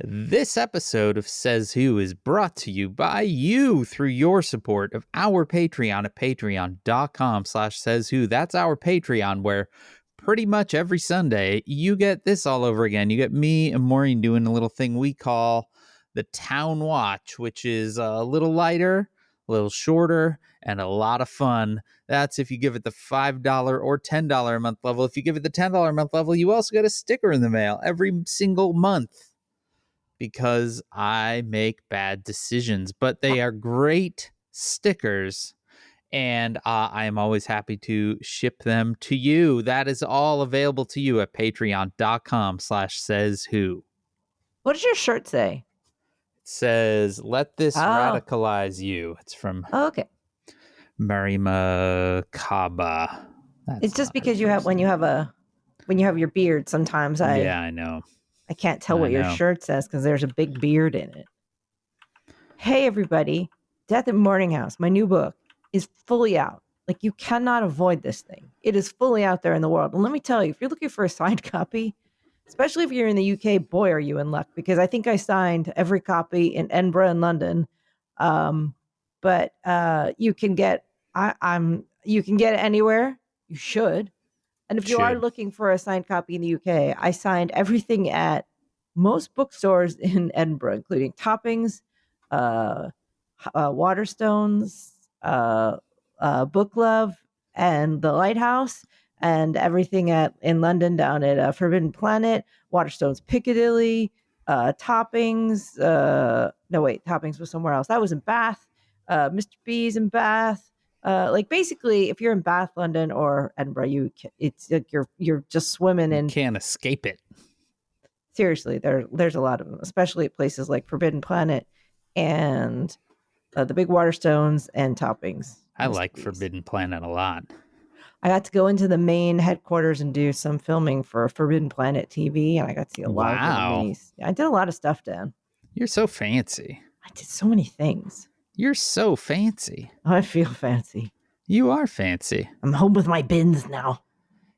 This episode of Says Who is brought to you by you through your support of our Patreon at patreon.com/sayswho. That's our Patreon, where pretty much every Sunday you get this all over again. You get me and Maureen doing a little thing we call the Town Watch, which is a little lighter, a little shorter, and a lot of fun. That's if you give it the $5 or $10 a month level. If you give it the $10 a month level, you also get a sticker in the mail every single month, because I make bad decisions, but they are great stickers, and I am always happy to ship them to you. That is all available to you at patreon.com/sayswho. What does your shirt say? It says, "Let this radicalize you." It's from okay. Marima Kaba. It's just because when you have your beard, sometimes I know. I can't tell what your shirt says because there's a big beard in it. Hey, everybody. Death at Morning House, my new book, is fully out. Like, you cannot avoid this thing. It is fully out there in the world. And let me tell you, if you're looking for a signed copy, especially if you're in the UK, boy, are you in luck, because I think I signed every copy in Edinburgh and London. But you can get you can get it anywhere. You should. And if you are looking for a signed copy in the UK, I signed everything at most bookstores in Edinburgh, including Toppings, Waterstones, Book Love, and The Lighthouse, and everything in London down at Forbidden Planet, Waterstones Piccadilly, Toppings. Toppings was somewhere else. That was in Bath. Mr. B's in Bath. Basically, if you're in Bath, London, or Edinburgh, it's like you're just swimming in. You can't escape it. Seriously, there's a lot of them, especially at places like Forbidden Planet and the big Waterstones and Toppings. I like Forbidden Planet a lot. I got to go into the main headquarters and do some filming for Forbidden Planet TV, and I got to see a lot of the minis. I did a lot of stuff, Dan. You're so fancy. I did so many things. You're so fancy. I feel fancy. You are fancy. I'm home with my bins now.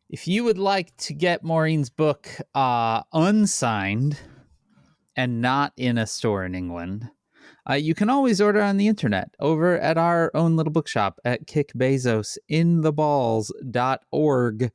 If you would like to get Maureen's book unsigned and not in a store in England, you can always order on the internet over at our own little bookshop at kickbezosintheballs.org,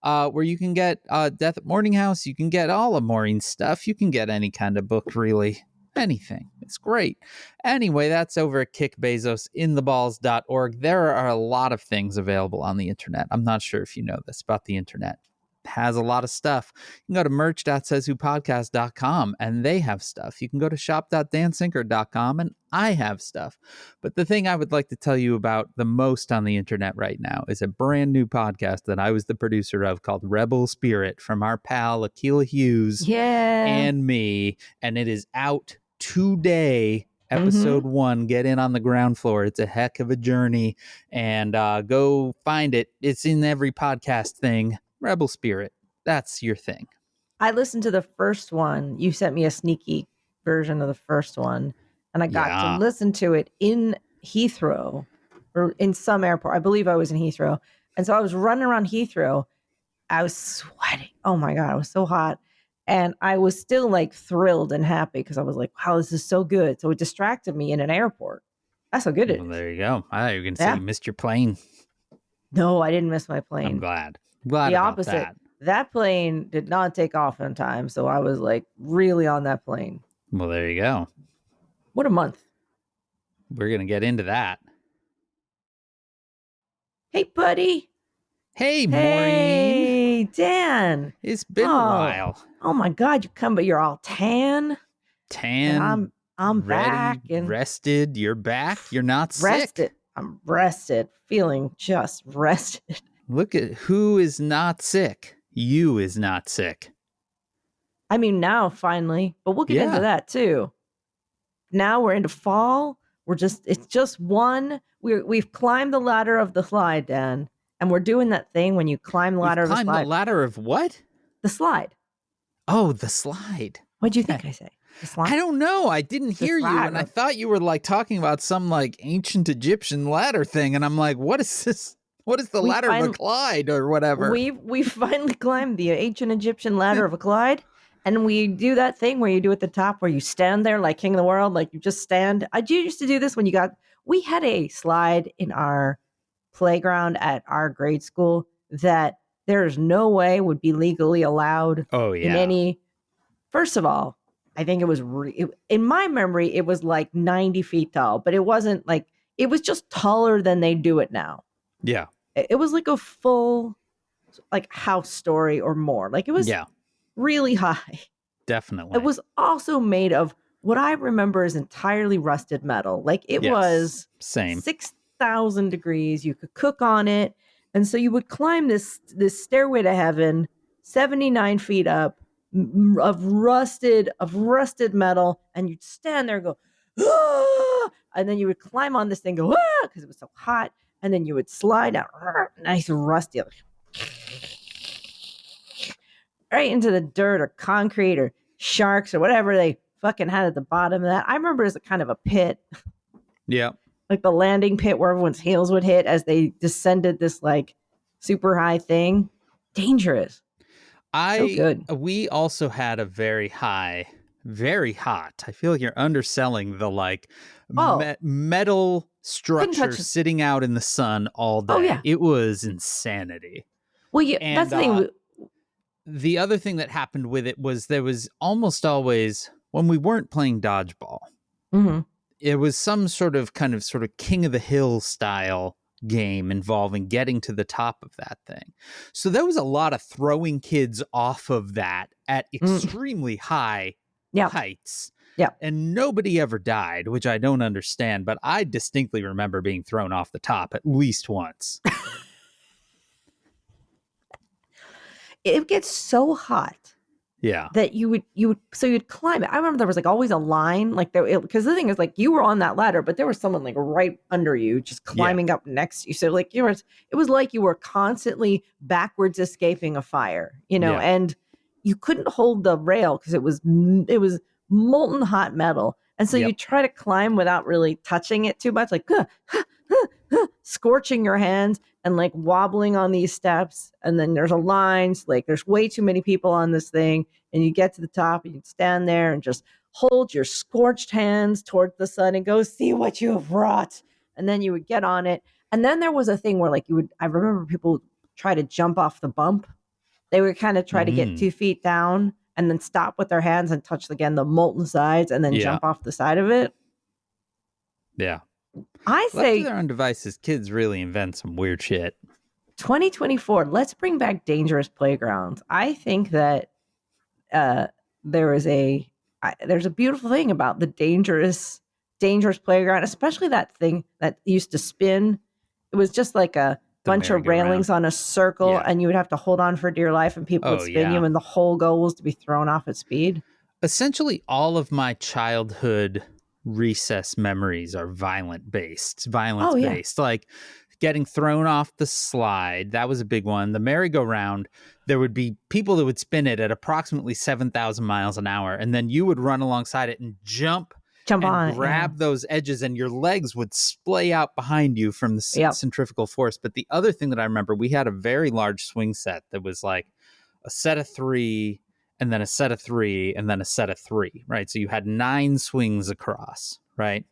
where you can get Death at Morning House. You can get all of Maureen's stuff. You can get any kind of book, really. Anything. It's great. Anyway, that's over at kickbezosintheballs.org. There are a lot of things available on the internet. I'm not sure if you know this about the internet. It has a lot of stuff. You can go to merch.sayswhopodcast.com and they have stuff. You can go to shop.dansinker.com and I have stuff. But the thing I would like to tell you about the most on the internet right now is a brand new podcast that I was the producer of called Rebel Spirit from our pal Akilah Hughes and me. And it is out today. Episode 1, get in on the ground floor. It's a heck of a journey, and go find it. It's in every podcast thing. Rebel Spirit, that's your thing. I listened to the first one. You sent me a sneaky version of the first one, and I got to listen to it in Heathrow or in some airport. I believe I was in Heathrow. And so I was running around Heathrow. I was sweating. Oh my God, it was so hot. And I was still like thrilled and happy because I was like, wow, this is so good. So it distracted me in an airport. That's how good it is. There you go. I thought you were going to say you missed your plane. No, I didn't miss my plane. I'm glad. The opposite. That plane did not take off on time. So I was like really on that plane. Well, there you go. What a month. We're going to get into that. Hey, buddy. Hey, Maureen. Hey, Dan. It's been a while. Oh my God, but you're all tan. And I'm ready, back and rested. You're back. You're not rested. Sick. I'm rested, feeling just rested. Look at who is not sick. You is not sick. I mean, now finally, but we'll get into that too. Now we're into fall. It's just one. We've climbed the ladder of the slide, Dan, and we're doing that thing when you climb the ladder of the slide. Climb the ladder of what? The slide. Oh, the slide. What'd you think I say? The slide? I don't know. I didn't hear you, and I thought you were like talking about some like ancient Egyptian ladder thing, and I'm like, what is this? What is the ladder of a Clyde or whatever? We finally climbed the ancient Egyptian ladder of a Clyde, And we do that thing where you do at the top where you stand there like king of the world, like you just stand. I used to do this when we had a slide in our playground at our grade school that there's no way would be legally allowed in any. First of all, I think it was, in my memory, it was like 90 feet tall, but it wasn't like, it was just taller than they do it now. Yeah. It was like a full like house story or more. Like it was really high. Definitely. It was also made of what I remember is entirely rusted metal. Like it was same 6,000 degrees. You could cook on it. And so you would climb this stairway to heaven, 79 feet up of rusted metal. And you'd stand there and go, ah! And then you would climb on this thing, go, ah, because it was so hot. And then you would slide out, nice rusty, right into the dirt or concrete or sharks or whatever they fucking had at the bottom of that. I remember it as a kind of a pit. Yeah. Like the landing pit where everyone's heels would hit as they descended this like super high thing. Dangerous. So good. We also had a very high, very hot. I feel like you're underselling the like metal structure sitting out in the sun all day. Oh, yeah. It was insanity. Well, yeah, and, that's the thing. The other thing that happened with it was there was almost always, when we weren't playing dodgeball, it was some sort of king of the hill style game involving getting to the top of that thing. So there was a lot of throwing kids off of that at extremely high heights. Yeah. And nobody ever died, which I don't understand, but I distinctly remember being thrown off the top at least once. It gets so hot. Yeah. That you'd climb it. I remember there was like always a line like there, because the thing is like you were on that ladder, but there was someone like right under you just climbing up next to you. So like it was like you were constantly backwards escaping a fire, and you couldn't hold the rail because it was molten hot metal. And so you try to climb without really touching it too much, like scorching your hands and like wobbling on these steps. And then there's a line, like there's way too many people on this thing. And you get to the top and you stand there and just hold your scorched hands towards the sun and go, see what you have wrought. And then you would get on it. And then there was a thing where like I remember people try to jump off the bump. They would kind of try to get 2 feet down and then stop with their hands and touch again the molten sides and then jump off the side of it. Yeah. I say, left to their own devices, kids really invent some weird shit. 2024, let's bring back dangerous playgrounds. I think that there's a beautiful thing about the dangerous playground, especially that thing that used to spin. It was just like a bunch of railings on a circle, and you would have to hold on for dear life, and people would spin you, and the whole goal was to be thrown off at speed. Essentially, all of my childhood recess memories are violence based, like getting thrown off the slide. That was a big one. The merry-go-round, there would be people that would spin it at approximately 7,000 miles an hour, and then you would run alongside it and jump on, grab those edges, and your legs would splay out behind you from the centrifugal force. But the other thing that I remember, we had a very large swing set that was like a set of 3, and then a set of 3, and then a set of 3, right? So you had 9 swings across, right?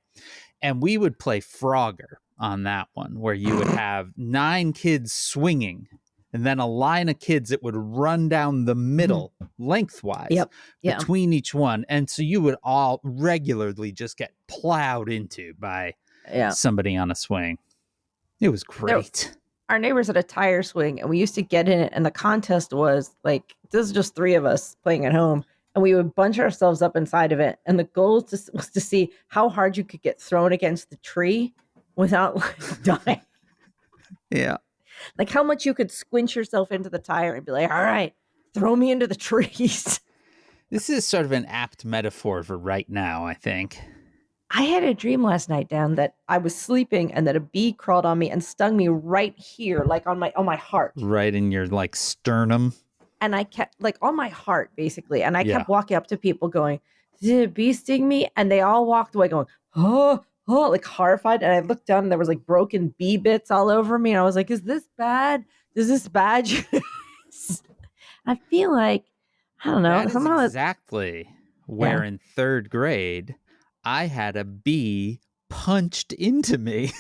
And we would play Frogger on that one, where you would have 9 kids swinging, and then a line of kids that would run down the middle lengthwise between each one. And so you would all regularly just get plowed into by somebody on a swing. It was great. Our neighbors had a tire swing, and we used to get in it, and the contest was like, this is just 3 of us playing at home, and we would bunch ourselves up inside of it, and the goal was to see how hard you could get thrown against the tree without like dying. Yeah. Like how much you could squinch yourself into the tire and be like, all right, throw me into the trees. This is sort of an apt metaphor for right now, I think. I had a dream last night, Dan, that I was sleeping and that a bee crawled on me and stung me right here, like on my heart. Right in your like sternum. And I kept like on my heart, basically. And I kept walking up to people going, did a bee sting me? And they all walked away going, oh, like horrified. And I looked down and there was like broken bee bits all over me. And I was like, is this bad? Is this bad? I feel like I don't know. That is Somehow exactly where in 3rd grade I had a bee punched into me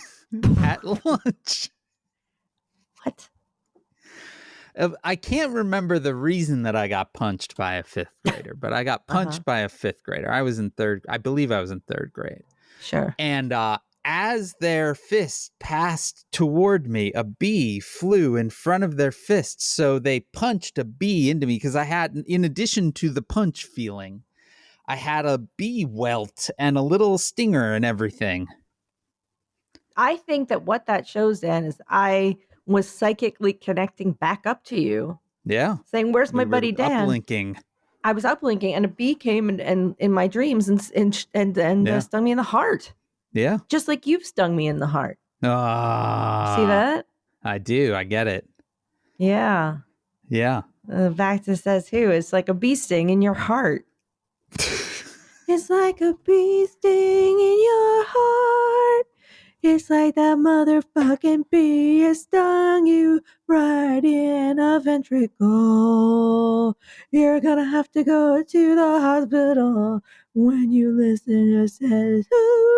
at lunch. What? I can't remember the reason that I got punched by a 5th grader, but I got punched by a 5th grader. I believe I was in 3rd grade. Sure. And as their fist passed toward me, a bee flew in front of their fist. So they punched a bee into me because I had, in addition to the punch feeling, I had a bee welt and a little stinger and everything. I think that what that shows, Dan, is I was psychically connecting back up to you. Yeah. Saying, where's my buddy Dan? Uplinking. I was uplinking, and a bee came and in my dreams and stung me in the heart. Yeah. Just like you've stung me in the heart. See that? I do. I get it. Yeah. Yeah. Vats says who? It's like a bee sting in your heart. It's like a bee sting in your heart. It's like that motherfucking bee has stung you right in a ventricle. You're gonna have to go to the hospital when you listen to Says Who.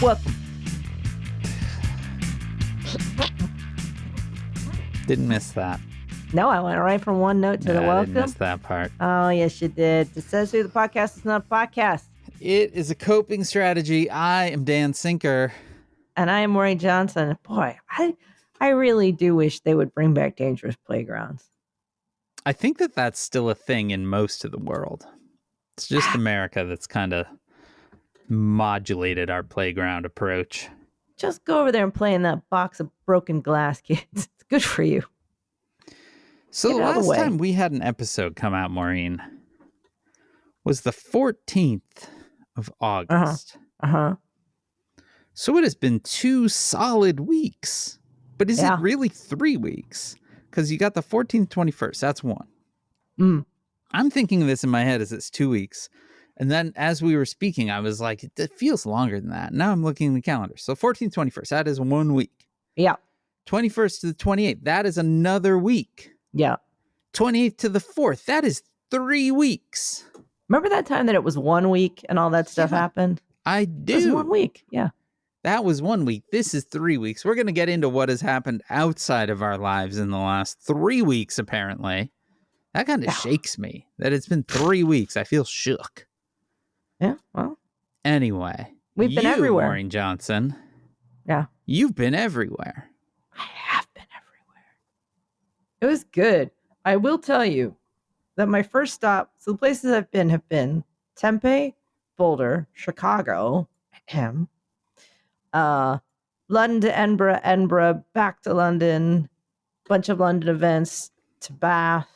Welcome. Didn't miss that. No, I went right from one note to the welcome. I didn't miss that part. Oh, yes, you did. It says who the podcast is not a podcast. It is a coping strategy. I am Dan Sinker. And I am Maureen Johnson. Boy, I really do wish they would bring back dangerous playgrounds. I think that that's still a thing in most of the world. It's just America that's kind of modulated our playground approach. Just go over there and play in that box of broken glass, kids. It's good for you. So the last time we had an episode come out, Maureen, was the 14th of August. So it has been 2 solid weeks. But is it really 3 weeks? Because you got the 14th, 21st. That's 1. I'm thinking of this in my head as it's 2 weeks. And then as we were speaking, I was like, it feels longer than that. Now I'm looking at the calendar. So 14th, 21st, that is 1 week. Yeah. 21st to the 28th, that is another week. Yeah. 28th to the 4th, that is 3 weeks. Remember that time that it was 1 week and all that stuff happened? I do. It was 1 week. Yeah. That was 1 week. This is 3 weeks. We're going to get into what has happened outside of our lives in the last 3 weeks, apparently. That kind of shakes me that it's been 3 weeks. I feel shook. Yeah, well. Anyway. We've been everywhere. Maureen Johnson. Yeah. You've been everywhere. I have been everywhere. It was good. I will tell you that my first stop, so the places I've been have been Tempe, Boulder, Chicago, London to Edinburgh, back to London, bunch of London events, to Bath,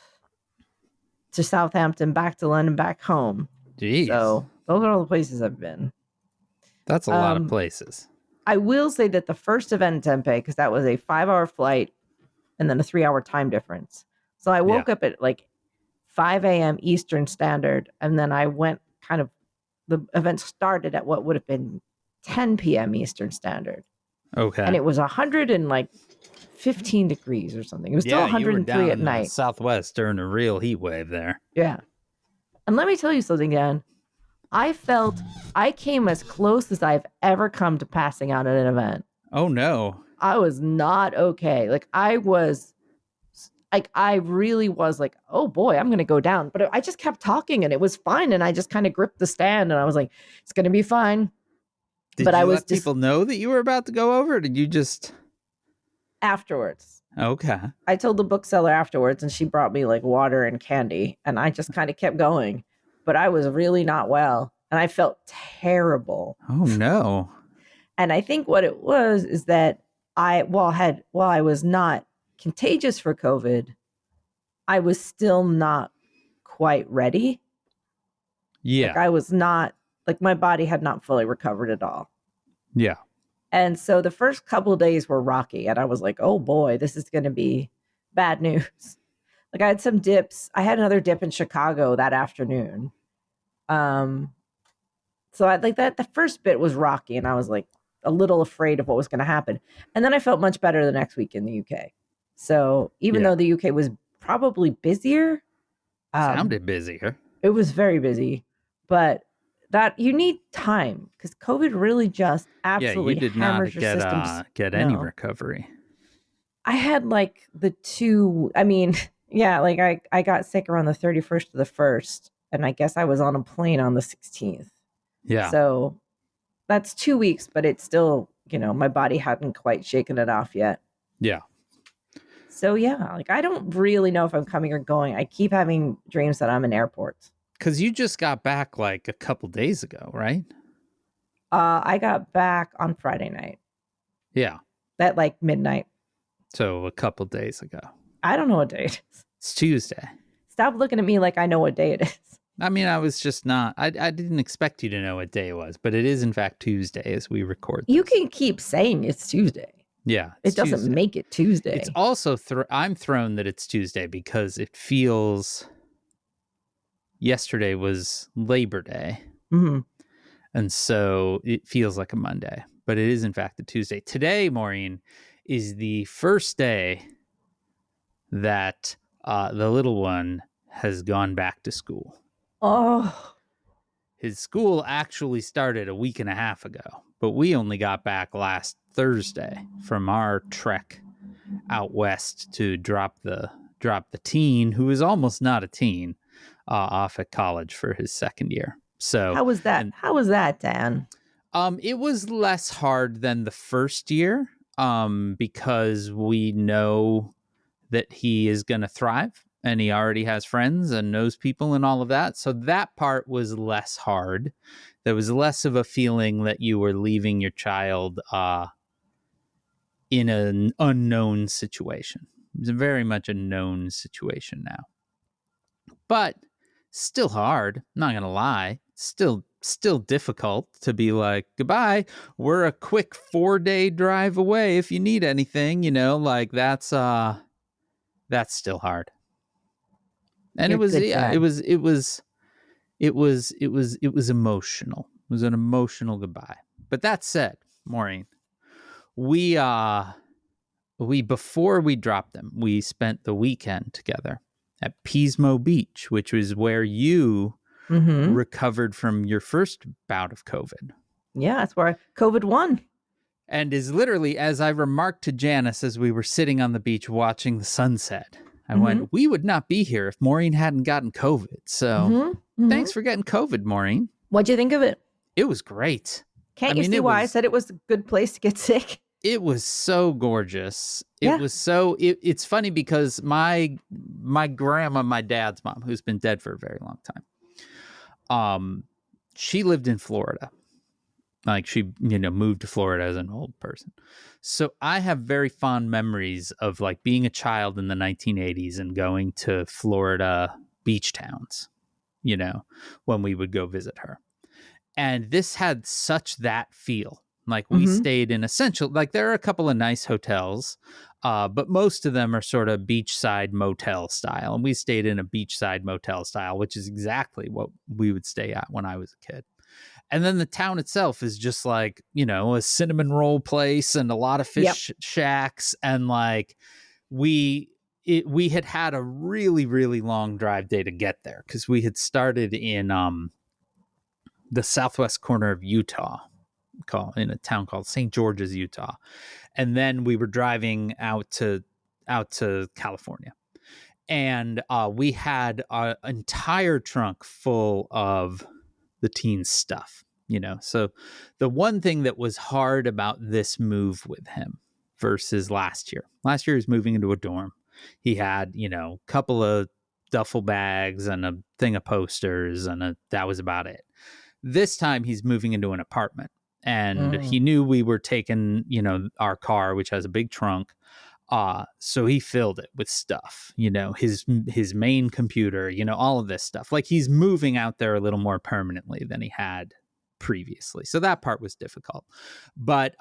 to Southampton, back to London, back home. Jeez. So those are all the places I've been. That's a lot of places. I will say that the first event in Tempe, because that was a 5-hour flight and then a 3-hour time difference. So I woke up at like 5 a.m. Eastern Standard, and then I went the event started at what would have been 10 p.m. Eastern Standard. Okay. And it was 115 degrees or something. It was still 103 at night. Southwest during a real heat wave there. Yeah. And let me tell you something, Dan. I felt I came as close as I've ever come to passing out at an event. Oh, no. I was not okay. I really was like, oh boy, I'm going to go down. But I just kept talking and it was fine. And I just kind of gripped the stand and I was like, it's going to be fine. Did you let people know that you were about to go over? Or did you just... Afterwards. Okay. I told the bookseller afterwards and she brought me like water and candy and I just kind of kept going. But I was really not well and I felt terrible. Oh, no. And I think what it was is that while I was not contagious for COVID, I was still not quite ready. Yeah. I was not, my body had not fully recovered at all. Yeah. And so the first couple of days were rocky and I was like, oh boy, this is going to be bad news. Like I had some dips. I had another dip in Chicago that afternoon. Um, so I like that. The first bit was rocky, and I was like a little afraid of what was going to happen. And then I felt much better the next week in the UK. So even Yeah. though the UK was probably busier, Sounded busier. it was very busy, but that you need time because COVID really just Yeah, you absolutely did not hammers your systems. get any No, recovery. I had like the two. I mean, yeah, like I got sick around the 31st to the 1st, and I guess I was on a plane on the 16th. Yeah. So that's 2 weeks, but it's still, my body hadn't quite shaken it off yet. Yeah. So yeah, like I don't really know if I'm coming or going. I keep having dreams that I'm in airports. Because you just got back like a couple days ago, right? I got back on Friday night Yeah. at like midnight. So a couple days ago. I don't know what day it is. It's Tuesday. Stop looking at me like I know what day it is. I mean, I was just not, I didn't expect you to know what day it was, but it is in fact Tuesday as we record this. You can keep saying it's Tuesday. Yeah. It doesn't Tuesday. make it Tuesday. It's also, I'm thrown that it's Tuesday because it feels, yesterday was Labor Day. Mm-hmm. And so it feels like a Monday, but it is in fact a Tuesday. Today, Maureen, is the first day that the little one has gone back to school. Oh, His school actually started a week and a half ago, but we only got back last Thursday from our trek out west to drop the teen, who is almost not a teen, off at college for his second year. So how was that? How was that, Dan? It was less hard than the first year, because we know that he is going to thrive and he already has friends and knows people and all of that. So that part was less hard. There was less of a feeling that you were leaving your child in an unknown situation. It was very much a known situation now. But still hard, not going to lie. Still difficult to be like, goodbye, we're a quick 4-day drive away if you need anything, like that's still hard. And You're good, Dad. it was emotional. It was an emotional goodbye. But that said, Maureen, we before we dropped them, we spent the weekend together at Pismo Beach, which was where you recovered from your first bout of COVID. Yeah, that's where COVID won. And is literally, as I remarked to Janice as we were sitting on the beach watching the sunset, I went, we would not be here if Maureen hadn't gotten COVID. So thanks for getting COVID, Maureen. What'd you think of it? It was great. Can't you see why I said it was a good place to get sick? It was so gorgeous. It was so, it's funny because my grandma, my dad's mom, who's been dead for a very long time, she lived in Florida. Like she, moved to Florida as an old person. So I have very fond memories of like being a child in the 1980s and going to Florida beach towns, when we would go visit her. And this had such that feel. Like we stayed in essential, like there are a couple of nice hotels, but most of them are sort of beachside motel style. And we stayed in a beachside motel style, which is exactly what we would stay at when I was a kid. And then the town itself is just like, a cinnamon roll place and a lot of fish shacks. And like we had a really, really long drive day to get there because we had started in the southwest corner of Utah, in a town called St. George's, Utah. And then we were driving out to California. And we had an entire trunk full of the teen's stuff, So the one thing that was hard about this move with him versus last year he was moving into a dorm. He had, a couple of duffel bags and a thing of posters and that was about it. This time he's moving into an apartment and he knew we were taking, our car, which has a big trunk. So he filled it with stuff, his main computer, all of this stuff. Like he's moving out there a little more permanently than he had previously. So that part was difficult. But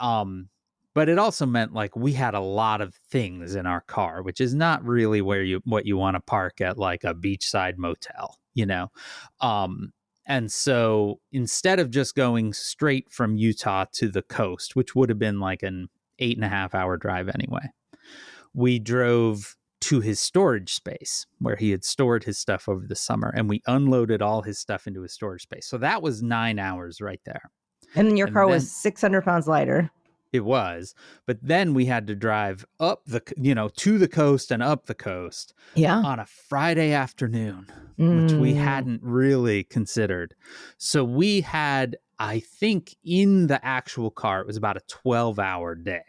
But it also meant like we had a lot of things in our car, which is not really what you want to park at like a beachside motel, you know? And so instead of just going straight from Utah to the coast, which would have been like an 8.5 hour drive anyway, we drove to his storage space where he had stored his stuff over the summer, and we unloaded all his stuff into his storage space. So that was 9 hours right there. And then your car was 600 pounds lighter. It was, but then we had to drive up to the coast and up the coast on a Friday afternoon, which we hadn't really considered. So we had, I think in the actual car, it was about a 12-hour day.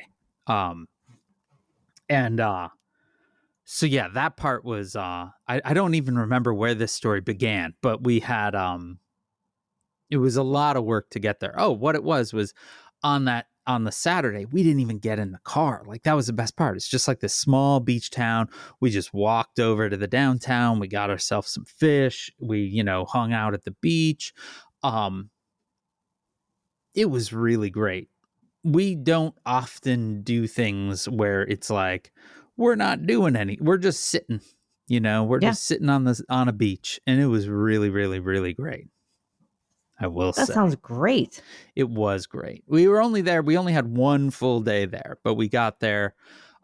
So yeah, that part was, I don't even remember where this story began, but we had, it was a lot of work to get there. Oh, what it was on the Saturday, we didn't even get in the car. Like, that was the best part. It's just like this small beach town. We just walked over to the downtown. We got ourselves some fish. We, hung out at the beach. It was really great. We don't often do things where it's like, we're not doing we're just sitting, just sitting on a beach. And it was really, really, really great. I will say. That sounds great. It was great. We only had one full day there, but we got there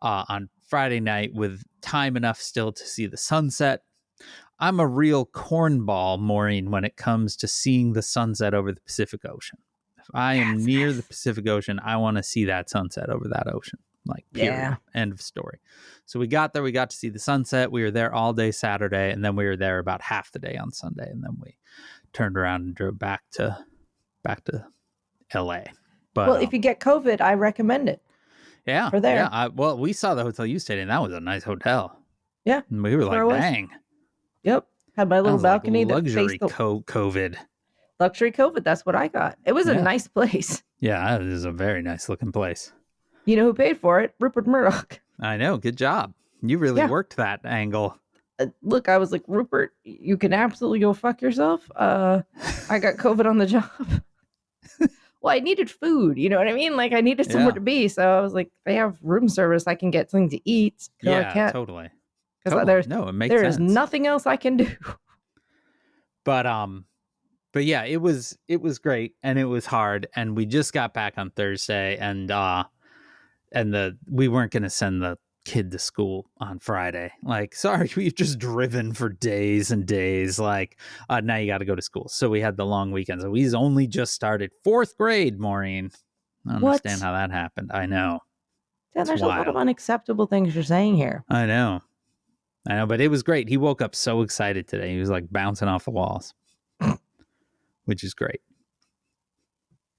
on Friday night with time enough still to see the sunset. I'm a real cornball, Maureen, when it comes to seeing the sunset over the Pacific Ocean. If I am near the Pacific Ocean, I want to see that sunset over that ocean. Like, period. Yeah. End of story. So we got there. We got to see the sunset. We were there all day Saturday, and then we were there about half the day on Sunday, and then we turned around and drove back to LA. But if you get COVID, I recommend it. Yeah. For there. Yeah. We saw the hotel you stayed in. That was a nice hotel. Yeah. And we were like, dang. Yep. Had my little balcony like luxury that faced COVID. Luxury COVID. That's what I got. It was a nice place. Yeah, it is a very nice looking place. You know who paid for it? Rupert Murdoch. I know. Good job. You really worked that angle. Look, I was like, Rupert, you can absolutely go fuck yourself. I got COVID on the job. Well, I needed food. You know what I mean? Like, I needed somewhere to be. So I was like, they have room service. I can get something to eat. Yeah, totally. Because it makes sense. There is nothing else I can do. But yeah, it was great, and it was hard, and we just got back on Thursday, and we weren't going to send the kid to school on Friday. Like, sorry, we've just driven for days and days. Like, now you got to go to school. So we had the long weekend. So he's only just started 4th grade, Maureen. I don't understand how that happened. I know. Yeah, there's wild. A lot of unacceptable things you're saying here. I know, but it was great. He woke up so excited today. He was like bouncing off the walls, which is great.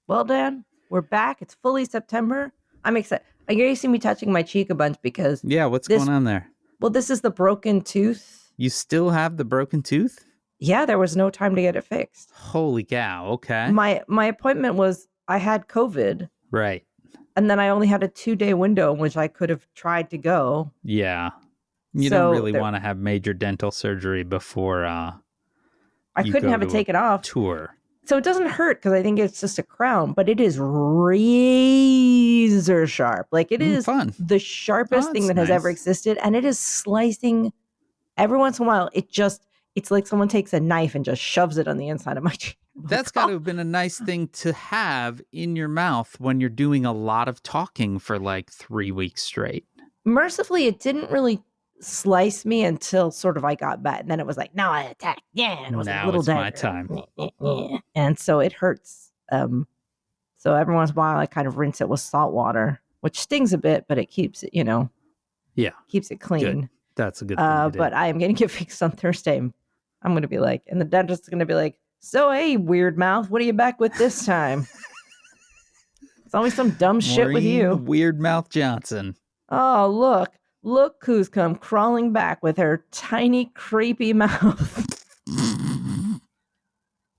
Well, Dan, we're back. It's fully September. I'm excited. I hear you see me touching my cheek a bunch because... Yeah, what's going on there? Well, this is the broken tooth. You still have the broken tooth? Yeah, there was no time to get it fixed. Holy cow, okay. My appointment was, I had COVID. Right. And then I only had a 2-day window in which I could have tried to go. Yeah. You don't really want to have major dental surgery before I couldn't have it taken off. Tour. So it doesn't hurt because I think it's just a crown, but it is razor sharp. Like, it is the sharpest thing that has ever existed. And it is slicing every once in a while. It's like someone takes a knife and just shoves it on the inside of my cheek. That's got to have been a nice thing to have in your mouth when you're doing a lot of talking for like 3 weeks straight. Mercifully, it didn't really slice me until sort of I got back, and then it was like, now I attack. Yeah, and it was now a little it's my time. And so it hurts. So every once in a while I kind of rinse it with salt water, which stings a bit, but it keeps it, keeps it clean. Good. That's a good thing. But I am going to get fixed on Thursday. I'm going to be like, and the dentist is going to be like, so hey, weird mouth, what are you back with this time? It's always some dumb shit with you, Weird Mouth Johnson. Oh, Look who's come crawling back with her tiny, creepy mouth.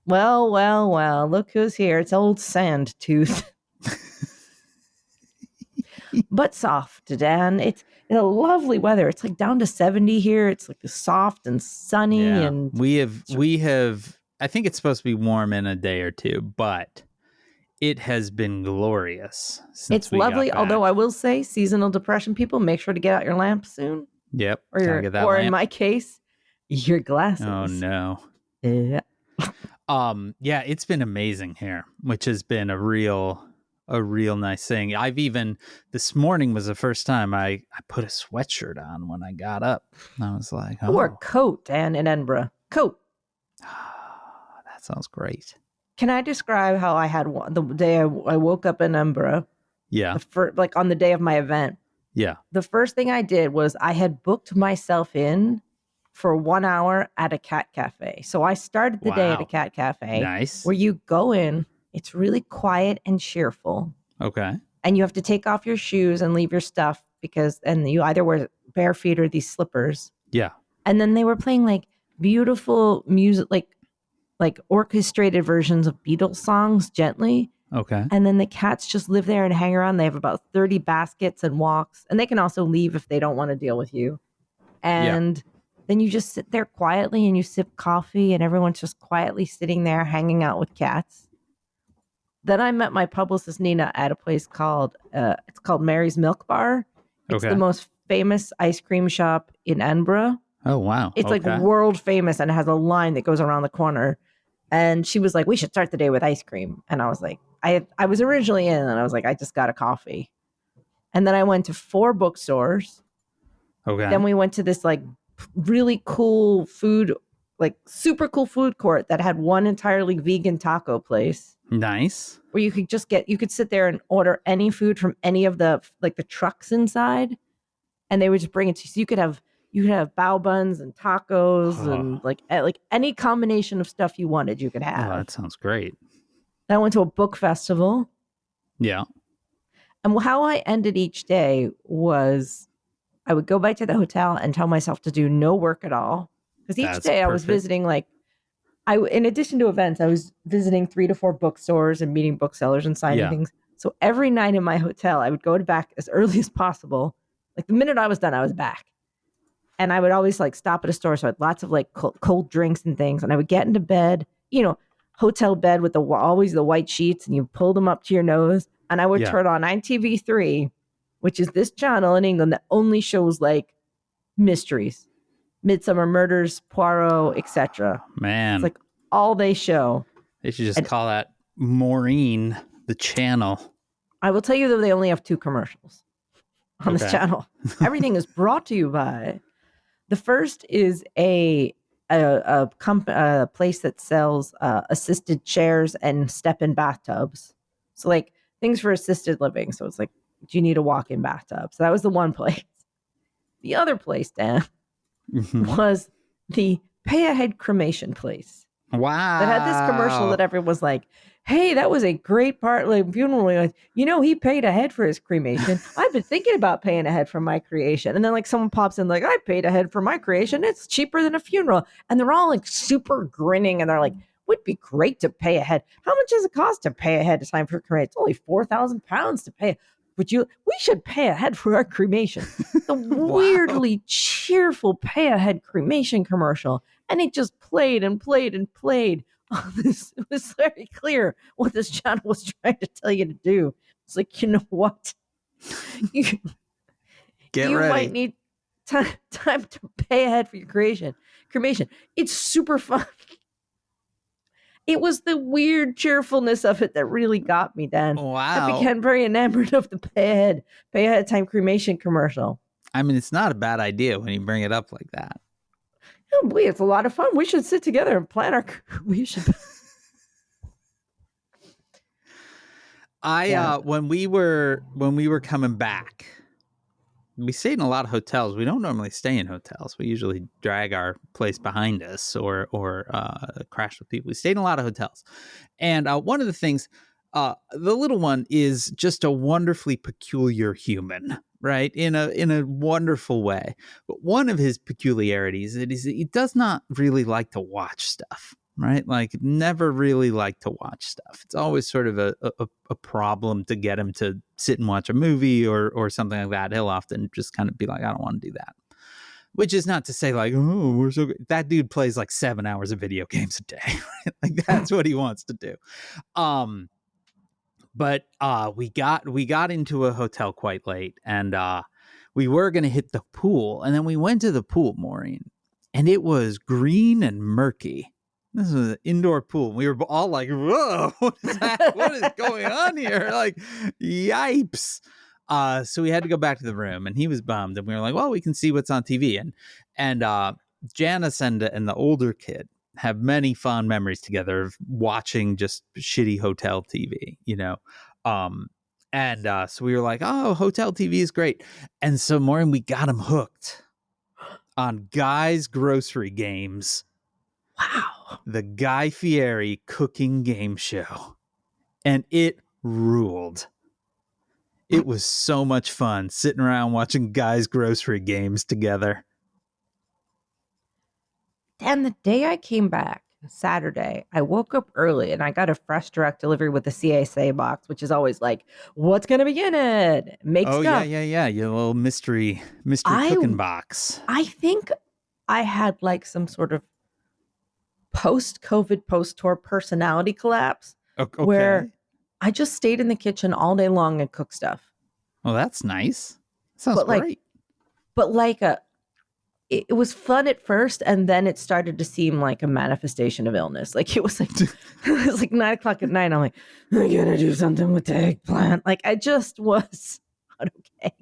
Well, look who's here. It's old Sand Tooth. But soft, Dan. It's a lovely weather. It's like down to 70 here. It's like soft and sunny. Yeah. And we have, I think it's supposed to be warm in a day or two, but It has been glorious since It's we lovely, got back. although I will say, seasonal depression people, make sure to get out your lamp soon. Yep. Or Get that or lamp. in my case, your glasses. Oh no. Yeah. Yeah, it's been amazing here, which has been a real nice thing. I've even, this morning was the first time I put a sweatshirt on when I got up. I was like, I wore a oh, coat, Dan, in Edinburgh. Coat. that sounds great. Can I describe how I had the day I woke up in Edinburgh? Yeah. Like on the day of my event. Yeah. The first thing I did was I had booked myself in for 1 hour at a cat cafe. So I started the day at a cat cafe. Nice. Where you go in, it's really quiet and cheerful. Okay. And you have to take off your shoes and leave your stuff and you either wear bare feet or these slippers. Yeah. And then they were playing like beautiful music, like orchestrated versions of Beatles songs gently. Okay. And then the cats just live there and hang around. They have about 30 baskets and walks, and they can also leave if they don't want to deal with you. And then you just sit there quietly and you sip coffee, and everyone's just quietly sitting there hanging out with cats. Then I met my publicist Nina at a place called it's called Mary's Milk Bar. It's the most famous ice cream shop in Edinburgh. Oh wow. It's like world famous, and it has a line that goes around the corner. And she was like, we should start the day with ice cream. And I was like, I was originally in, and I was like, I just got a coffee. And then I went to 4 bookstores. Okay. Then we went to this like really cool food, like super cool food court that had one entirely vegan taco place. Nice. Where you could sit there and order any food from any of the like the trucks inside, and they would just bring it to you. So you could have bao buns and tacos and like any combination of stuff you wanted, you could have. Oh, that sounds great. Then I went to a book festival. Yeah. And how I ended each day was I would go back to the hotel and tell myself to do no work at all. Because each day I was visiting in addition to events, I was visiting 3 to 4 bookstores and meeting booksellers and signing things. So every night in my hotel, I would go back as early as possible. Like the minute I was done, I was back. And I would always like stop at a store. So I had lots of like cold drinks and things. And I would get into bed, hotel bed with always the white sheets, and you pull them up to your nose. And I would turn on ITV3, which is this channel in England that only shows like mysteries, Midsummer Murders, Poirot, etc. Man, it's like all they show. They should just call that Maureen the channel. I will tell you that they only have 2 commercials on this channel. Everything is brought to you by. The first is a place that sells assisted chairs and step-in bathtubs. So like things for assisted living. So it's like, do you need a walk-in bathtub? So that was the one place. The other place, Dan, was the pay-ahead cremation place. Wow. That had this commercial that everyone was like, hey, that was a great part. Like funeral, like, he paid ahead for his cremation. I've been thinking about paying ahead for my creation. And then like someone pops in like, I paid ahead for my creation. It's cheaper than a funeral. And they're all like super grinning. And they're like, would be great to pay ahead. How much does it cost to pay ahead of time for cremation? It's only £4,000 to pay. We should pay ahead for our cremation. The weirdly cheerful pay ahead cremation commercial. And it just played and played and played. It was very clear what this channel was trying to tell you to do. It's like, you know what? You might need time to pay ahead for your cremation. It's super fun. It was the weird cheerfulness of it that really got me, Dan. Wow. I became very enamored of the pay ahead time cremation commercial. I mean, it's not a bad idea when you bring it up like that. Oh, boy, it's a lot of fun. We should sit together and plan we should. When we were coming back, we stayed in a lot of hotels. We don't normally stay in hotels. We usually drag our place behind us or crash with people. We stayed in a lot of hotels. And one of the things, the little one is just a wonderfully peculiar human, right? In a wonderful way. But one of his peculiarities is he does not really like to watch stuff. Right? Like never really like to watch stuff. It's always sort of a problem to get him to sit and watch a movie or something like that. He'll often just kind of be like, I don't want to do that. Which is not to say like, oh, we're so good. That dude plays like 7 hours of video games a day. Right? Like that's what he wants to do. But we got into a hotel quite late, and we were going to hit the pool, and then we went to the pool, Maureen, and it was green and murky. This was an indoor pool. We were all like, whoa, what is that? What is going on here? Like, yipes. So we had to go back to the room, and he was bummed, and we were like, well, we can see what's on TV. And Janice and the older kid have many fond memories together of watching just shitty hotel TV, you know? So we were like, oh, hotel TV is great. And so Maureen, we got him hooked on Guy's Grocery Games. Wow. The Guy Fieri cooking game show. And it ruled. It was so much fun sitting around watching Guy's Grocery Games together. And the day I came back, Saturday, I woke up early and I got a fresh direct delivery with the CSA box, which is always like, what's going to be in it? Make stuff. Yeah. Your little mystery cooking box. I think I had like some sort of post-COVID, post-tour personality collapse where I just stayed in the kitchen all day long and cooked stuff. Well, that's nice. Sounds great. But like it was fun at first, and then it started to seem like a manifestation of illness. Like it was like 9:00 at night. I'm like, I gotta do something with the eggplant. Like I just was not okay.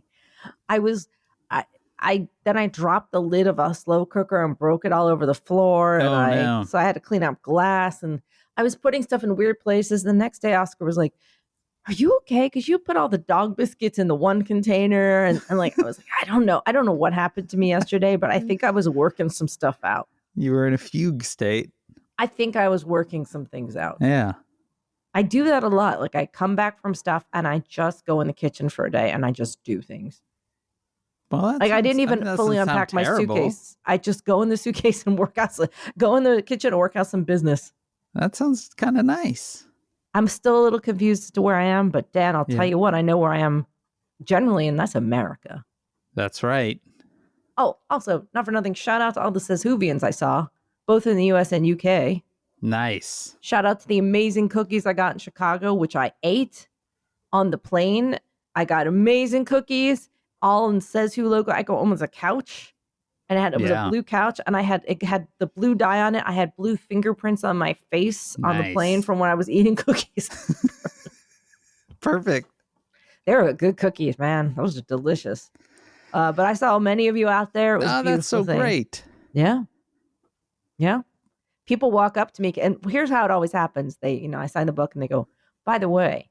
Then I dropped the lid of a slow cooker and broke it all over the floor. And so I had to clean up glass, and I was putting stuff in weird places. The next day, Oscar was like, are you okay? Because you put all the dog biscuits in the one container. And like, I was like, I don't know what happened to me yesterday, but I think I was working some stuff out. You were in a fugue state. I think I was working some things out. Yeah. I do that a lot. Like I come back from stuff and I just go in the kitchen for a day and I just do things. Well, I didn't even fully unpack my suitcase. I just go in the suitcase and go in the kitchen and work out some business. That sounds kind of nice. I'm still a little confused as to where I am, but Dan, I'll tell you what, I know where I am generally, and that's America. That's right. Oh, also, not for nothing, shout out to all the Says Whovians I saw, both in the US and UK. Nice. Shout out to the amazing cookies I got in Chicago, which I ate on the plane. I got amazing cookies, all in Says Who logo. I got almost a couch. And it was a blue couch, and it had the blue dye on it. I had blue fingerprints on my face on the plane from when I was eating cookies. Perfect. They were good cookies, man. Those are delicious. But I saw many of you out there. It was a beautiful that's so thing. Great. Yeah. Yeah. People walk up to me, and here's how it always happens. I sign the book, and they go, by the way,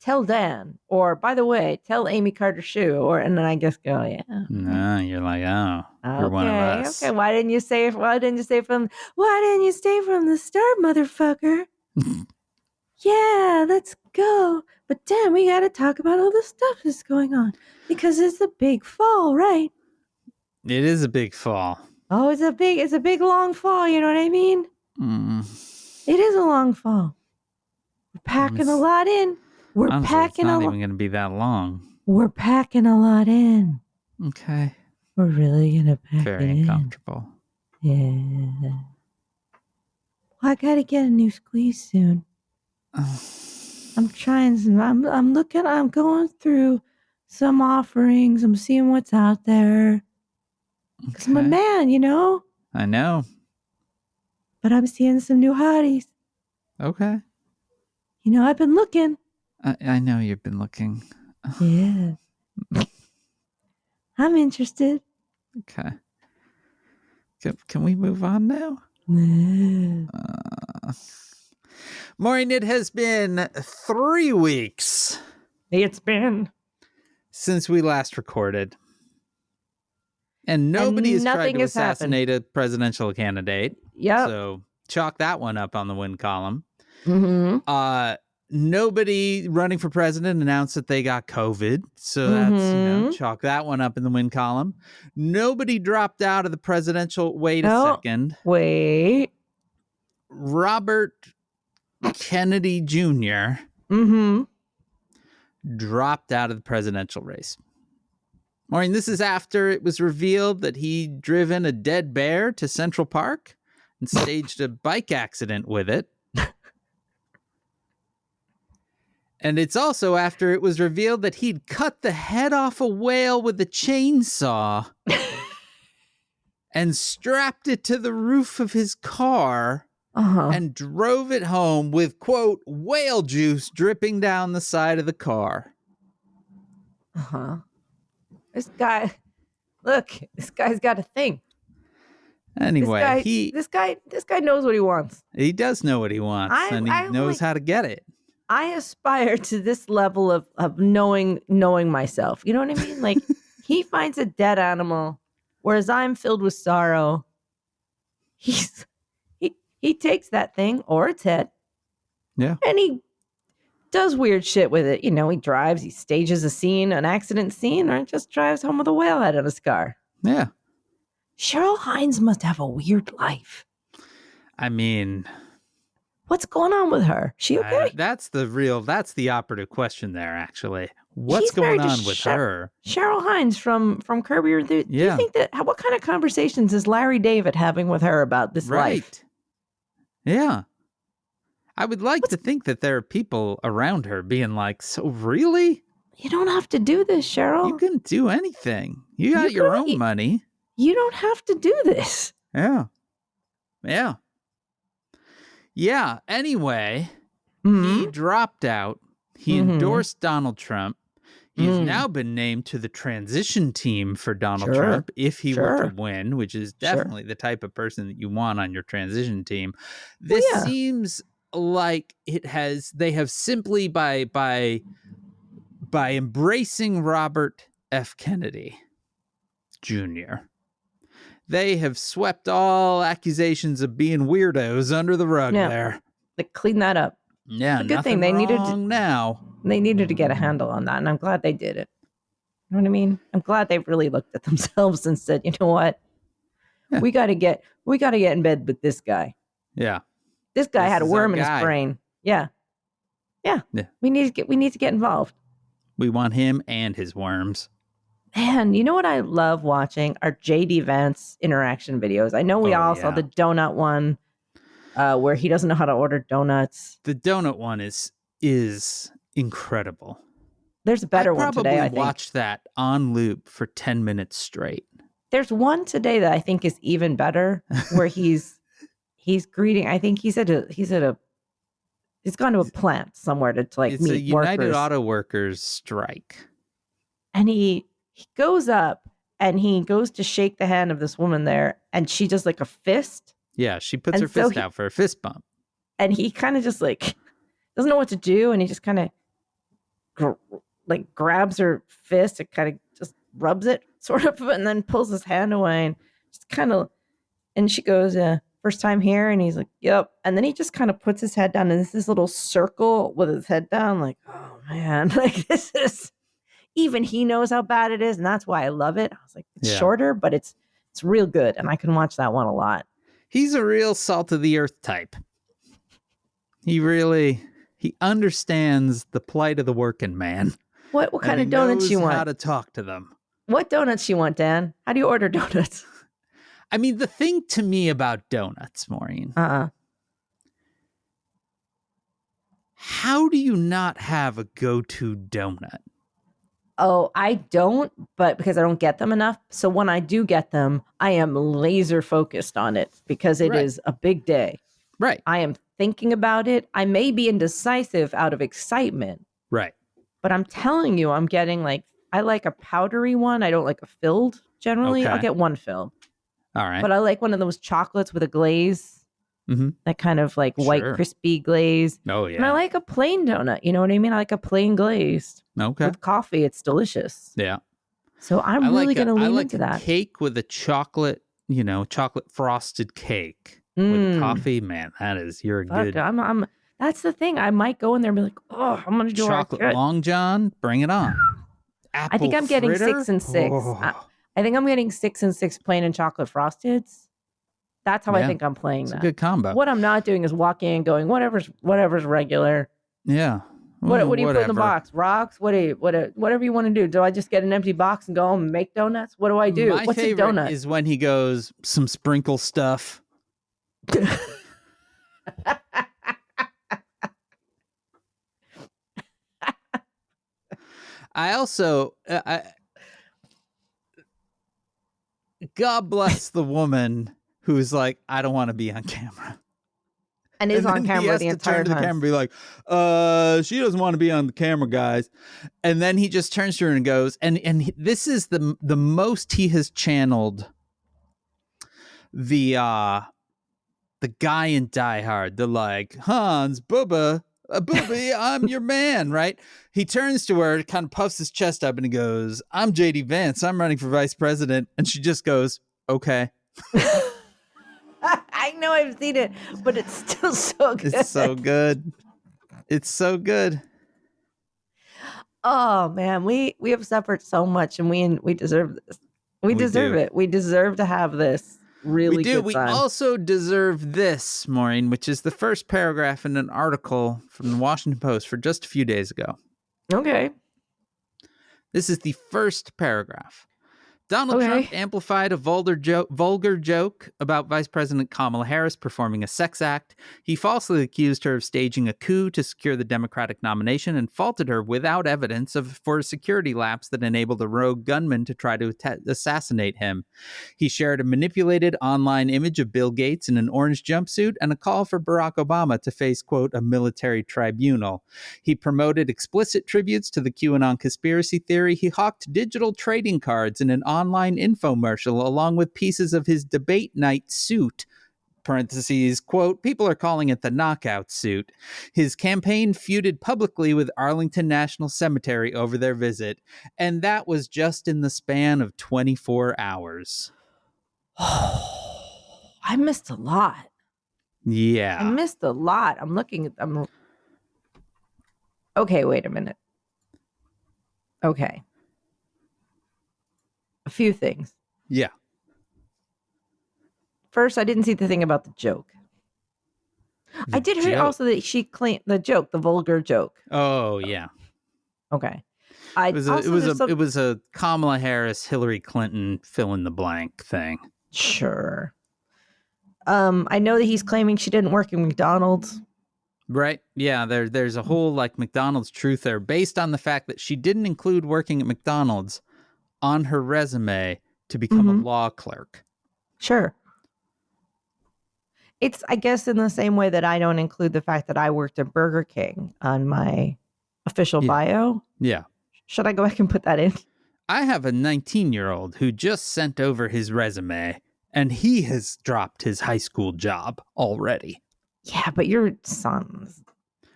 tell Dan, or by the way, tell Amy Carter Shue, and then I just go, yeah. No, you're like, you're one of us. Okay, why didn't you say from the start, motherfucker? Yeah, let's go. But Dan, we gotta talk about all the stuff that's going on because it's a big fall, right? It is a big fall. Oh, it's a big long fall, you know what I mean? It is a long fall. We're packing a lot in. It's not even going to be that long. We're packing a lot in. Okay. We're really going to pack Very it in. uncomfortable. Yeah. Well, I got to get a new squeeze soon. I'm trying some. I'm going through some offerings. I'm seeing what's out there. Because I'm a man, you know? I know. But I'm seeing some new hotties. Okay. You know, I've been looking. I know you've been looking. Yeah. I'm interested. Okay. Can we move on now? Maureen, it has been 3 weeks. It's been. Since we last recorded. And nobody has tried to assassinate a presidential candidate. Yep. So chalk that one up on the win column. Mm-hmm. Nobody running for president announced that they got COVID. So that's, chalk that one up in the win column. Nobody dropped out of the presidential. Wait a second. Wait. Robert Kennedy Jr. Dropped out of the presidential race. Maureen, this is after it was revealed that he'd driven a dead bear to Central Park and staged a bike accident with it. And it's also after it was revealed that he'd cut the head off a whale with a chainsaw and strapped it to the roof of his car and drove it home with, quote, whale juice dripping down the side of the car. This guy, look, this guy's got a thing. Anyway, this guy knows what he wants. He does know what he wants, and he knows how to get it. I aspire to this level of knowing myself. You know what I mean? Like, he finds a dead animal, whereas I'm filled with sorrow. He takes that thing or its head, and he does weird shit with it. You know, he drives, he stages an accident scene, or just drives home with a whale head on his car. Yeah. Cheryl Hines must have a weird life. I mean, what's going on with her? She okay? That's the operative question there, actually. What's going on with her? Cheryl Hines from Curb Your Enthusiasm. Yeah. Do you think what kind of conversations is Larry David having with her about this life? Yeah. I would like to think that there are people around her being like, so really? You don't have to do this, Cheryl. You can do anything. You got your own money. You don't have to do this. Yeah. Yeah. Yeah. Anyway, he dropped out. He endorsed Donald Trump. He's now been named to the transition team for Donald Trump if he were to win, which is definitely the type of person that you want on your transition team. This seems like they have simply by embracing Robert F. Kennedy Jr., they have swept all accusations of being weirdos under the rug there. They cleaned that up. Yeah, it's a good thing. They needed to get a handle on that, and I'm glad they did it. You know what I mean? I'm glad they really looked at themselves and said, you know what? Yeah. We got to get in bed with this guy. Yeah. This guy had a worm in his brain. Yeah. We need to get involved. We want him and his worms. Man, you know what I love watching are JD Vance interaction videos. I know we all saw the donut one where he doesn't know how to order donuts. The donut one is incredible. There's a better one today, I think. I probably watched that on loop for 10 minutes straight. There's one today that I think is even better where he's greeting. I think he's gone to a plant somewhere to meet workers. It's a United Auto Workers strike. And he goes up and he goes to shake the hand of this woman there, and she does like a fist. Yeah, she puts her fist out for a fist bump. And he kind of just like doesn't know what to do, and he just kind of grabs her fist and kind of just rubs it sort of, and then pulls his hand away and just kind of, and she goes, first time here? And he's like, yep. And then he just kind of puts his head down, and there's this little circle with his head down, like, oh man, like this is, even he knows how bad it is, and that's why I love it. I was like, it's shorter, but it's real good, and I can watch that one a lot. He's a real salt of the earth type. He understands the plight of the working man. What kind of donuts you want? How to talk to them. What donuts you want, Dan? How do you order donuts? I mean, the thing to me about donuts, Maureen. How do you not have a go-to donut? Oh, I don't, but because I don't get them enough. So when I do get them, I am laser focused on it because it is a big day. Right. I am thinking about it. I may be indecisive out of excitement. Right. But I'm telling you, I'm getting I like a powdery one. I don't like a filled generally. Okay. I'll get one filled. All right. But I like one of those chocolates with a glaze. That kind of white crispy glaze. Oh, yeah. And I like a plain donut. You know what I mean? I like a plain glazed. Okay. With coffee, it's delicious. Yeah. So I'm really going to lean into that. I like a cake with a chocolate frosted cake with coffee. Man, you're a good. That's the thing. I might go in there and be like, oh, I'm going to do chocolate Long John. Bring it on. I think I'm getting 6 and 6. Oh. I think I'm getting 6 and 6 plain and chocolate frosteds. That's how I think I'm playing that. It's a good combo. What I'm not doing is walking and going, whatever's regular. Yeah. What do you put in the box? Rocks? Whatever you want to do. Do I just get an empty box and go home and make donuts? What do I do? My What's a favorite donut? is when he goes, some sprinkle stuff. I also, God bless the woman who's like, I don't want to be on camera. And is on then he camera has the to entire turn to the time. camera and be like, she doesn't want to be on the camera, guys. And then he just turns to her and goes, this is the most he has channeled the guy in Die Hard, the like, Hans, Bubba, Booby, I'm your man, right? He turns to her, kind of puffs his chest up, and he goes, I'm JD Vance. I'm running for vice president. And she just goes, okay. I know I've seen it, but it's still so good. It's so good. It's so good. Oh man, we have suffered so much, and we deserve this. We deserve it. We deserve to have this really we do. good We time. also deserve this, Maureen, which is the first paragraph in an article from the Washington Post for just a few days ago. Okay. This is the first paragraph. Donald Trump amplified a vulgar joke about Vice President Kamala Harris performing a sex act. He falsely accused her of staging a coup to secure the Democratic nomination and faulted her without evidence for a security lapse that enabled a rogue gunman to try to assassinate him. He shared a manipulated online image of Bill Gates in an orange jumpsuit and a call for Barack Obama to face, quote, a military tribunal. He promoted explicit tributes to the QAnon conspiracy theory. He hawked digital trading cards in an online infomercial along with pieces of his debate night suit, parentheses, quote, people are calling it the knockout suit. His campaign feuded publicly with Arlington National Cemetery over their visit, and that was just in the span of 24 hours. I missed a lot. Yeah. I missed a lot. I'm looking at them. Okay, wait a minute. Okay. A few things. Yeah. First, I didn't see the thing about the joke. I did hear also that she claimed the joke, the vulgar joke. Oh, yeah. Okay. It was a Kamala Harris, Hillary Clinton fill in the blank thing. Sure. I know that he's claiming she didn't work in McDonald's. Right. Yeah, there's a whole like McDonald's truth there based on the fact that she didn't include working at McDonald's on her resume to become a law clerk. Sure. It's, I guess, in the same way that I don't include the fact that I worked at Burger King on my official bio. Yeah. Should I go back and put that in? I have a 19-year-old who just sent over his resume, and he has dropped his high school job already. Yeah, but your son's.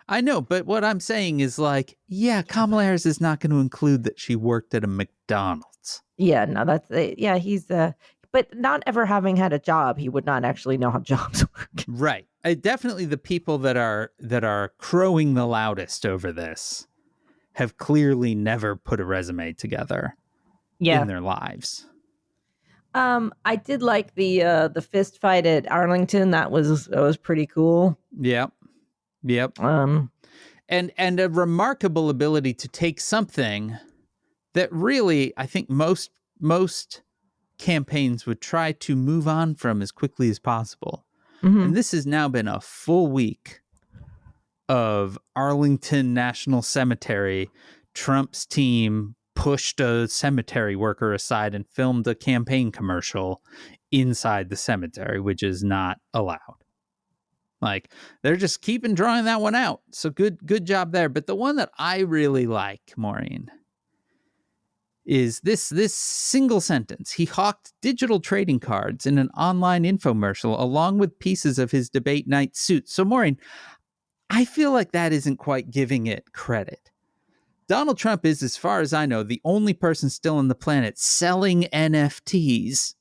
I know, but what I'm saying is like, yeah, Kamala Harris is not going to include that she worked at a McDonald's. Yeah, no, that's, yeah, he's, but not ever having had a job, he would not actually know how jobs work. Right. Definitely the people that are crowing the loudest over this have clearly never put a resume together in their lives. I did like the fist fight at Arlington. That was pretty cool. Yep. And a remarkable ability to take something that really I think most campaigns would try to move on from as quickly as possible. Mm-hmm. And this has now been a full week of Arlington National Cemetery. Trump's team pushed a cemetery worker aside and filmed a campaign commercial inside the cemetery, which is not allowed. Like, they're just keeping drawing that one out. So good job there. But the one that I really like, Maureen, is this single sentence. He hawked digital trading cards in an online infomercial along with pieces of his debate night suit. So, Maureen, I feel like that isn't quite giving it credit. Donald Trump is, as far as I know, the only person still on the planet selling NFTs.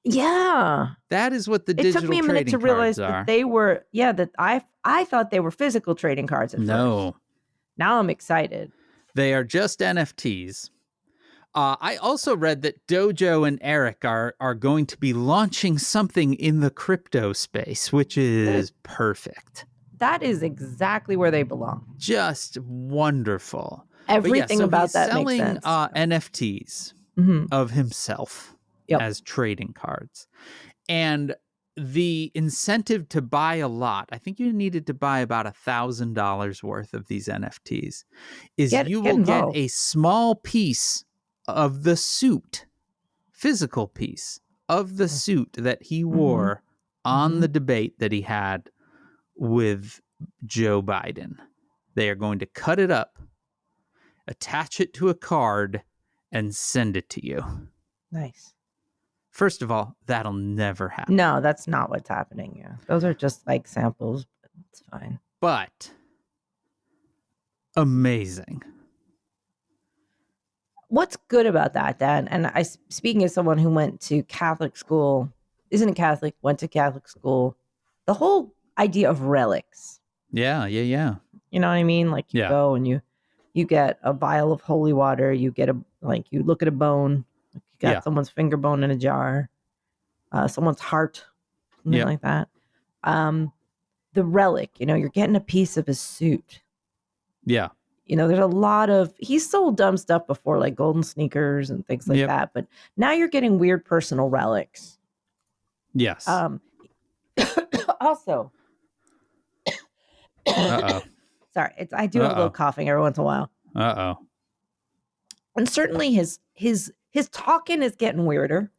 Yeah. That is what the digital trading cards are. It took me a minute to realize that they were, that I thought they were physical trading cards at first. Now I'm excited. They are just NFTs. I also read that Dojo and Eric are going to be launching something in the crypto space, which is perfect. That is exactly where they belong. Just wonderful. Everything about that makes sense. NFTs of himself as trading cards. And the incentive to buy a lot, I think you needed to buy about $1,000 worth of these NFTs, is you will get a small piece of the suit, physical piece of the suit that he wore on the debate that he had with Joe Biden. They are going to cut it up, attach it to a card, and send it to you. Nice. First of all, that'll never happen. No, that's not what's happening. Yeah, those are just like samples. But it's fine. But amazing. What's good about that, Dan? And speaking as someone who went to Catholic school, isn't a Catholic, went to Catholic school, the whole idea of relics. Yeah. You know what I mean? Like you go and you get a vial of holy water. You get you look at a bone. Like you got someone's finger bone in a jar, someone's heart, something like that. The relic, you're getting a piece of his suit. Yeah. There's a lot of, he's sold dumb stuff before, like golden sneakers and things like that. But now you're getting weird personal relics. Yes. Also, sorry, I do have a little coughing every once in a while. And certainly his talking is getting weirder.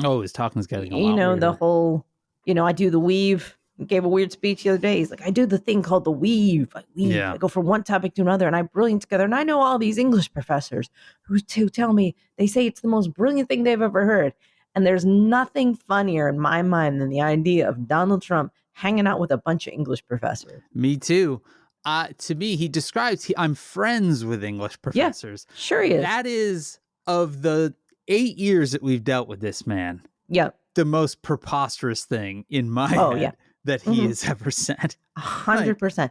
Oh, his talking is getting a lot weirder. The whole, I do the weave. He gave a weird speech the other day. He's like, I do the thing called the weave. I weave. Yeah. I go from one topic to another, and I brilliant together. And I know all these English professors who tell me, they say it's the most brilliant thing they've ever heard. And there's nothing funnier in my mind than the idea of Donald Trump hanging out with a bunch of English professors. Me too. To me, he describes, I'm friends with English professors. Yeah, sure he is. That is, of the 8 years that we've dealt with this man, the most preposterous thing in my head that he has ever said. 100%.